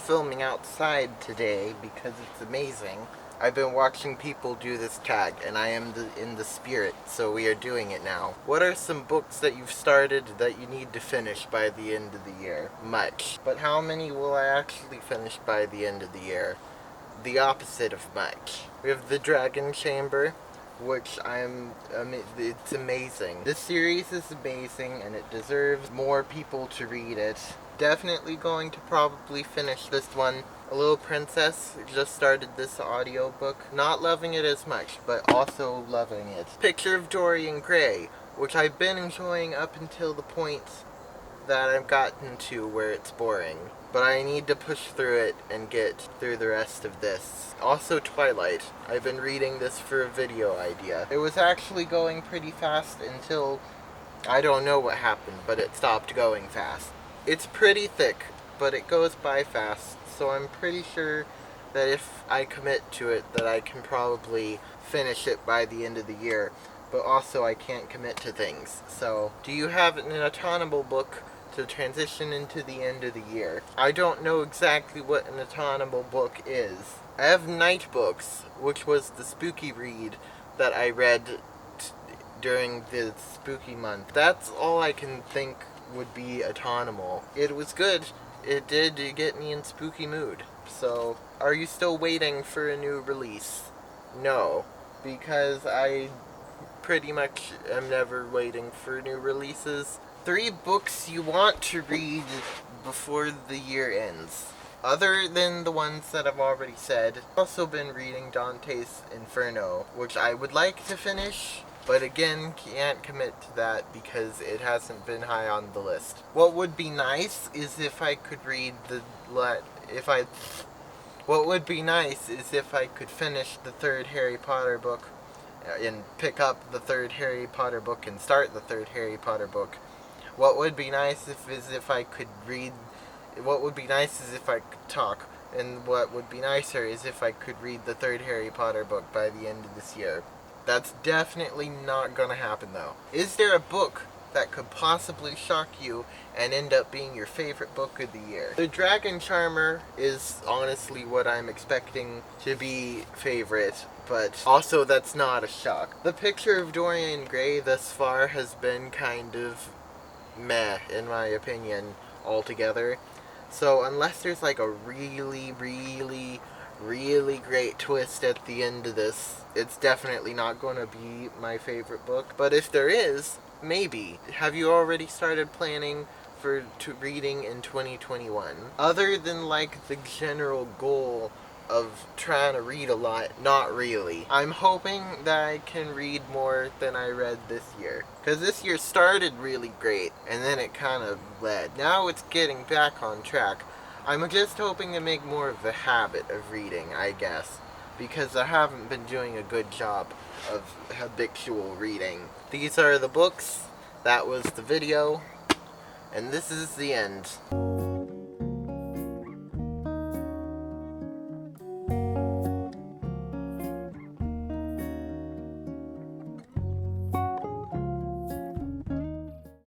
filming outside today because it's amazing. I've been watching people do this tag, and I am in the spirit, so we are doing it now. What are some books that you've started that you need to finish by the end of the year? Much. But how many will I actually finish by the end of the year? The opposite of much. We have The Dragon Chamber, which it's amazing. This series is amazing, and it deserves more people to read it. Definitely going to probably finish this one. A Little Princess, just started this audiobook. Not loving it as much, but also loving it. Picture of Dorian Gray, which I've been enjoying up until the point that I've gotten to where it's boring. But I need to push through it and get through the rest of this. Also Twilight. I've been reading this for a video idea. It was actually going pretty fast until I don't know what happened, but it stopped going fast. It's pretty thick, but it goes by fast, so I'm pretty sure that if I commit to it, that I can probably finish it by the end of the year. But also I can't commit to things. So, do you have an autumnal book to transition into the end of the year? I don't know exactly what an autumnal book is. I have Night Books, which was the spooky read that I read during the spooky month. That's all I can think would be autumnal. It was good. It did get me in spooky mood. So, are you still waiting for a new release? No, because I pretty much am never waiting for new releases. 3 books you want to read before the year ends. Other than the ones that I've already said, I've also been reading Dante's Inferno, which I would like to finish, but again, can't commit to that because it hasn't been high on the list. What would be nice is if I could read What would be nice is if I could finish the 3rd Harry Potter book and pick up the 3rd Harry Potter book and start the 3rd Harry Potter book. What would be nice is if I could read. What would be nice is if I could talk. And what would be nicer is if I could read the 3rd Harry Potter book by the end of this year. That's definitely not gonna happen though. Is there a book that could possibly shock you and end up being your favorite book of the year? The Dragon Charmer is honestly what I'm expecting to be favorite, but also that's not a shock. The Picture of Dorian Gray thus far has been kind of meh, in my opinion, altogether. So unless there's like a really great twist at the end of this, it's definitely not going to be my favorite book. But if there is, maybe. Have you already started planning for reading in 2021? Other than like the general goal of trying to read a lot, not really. I'm hoping that I can read more than I read this year. Because this year started really great, and then it kind of led. Now it's getting back on track. I'm just hoping to make more of a habit of reading, I guess. Because I haven't been doing a good job of habitual reading. These are the books, that was the video, and this is the end.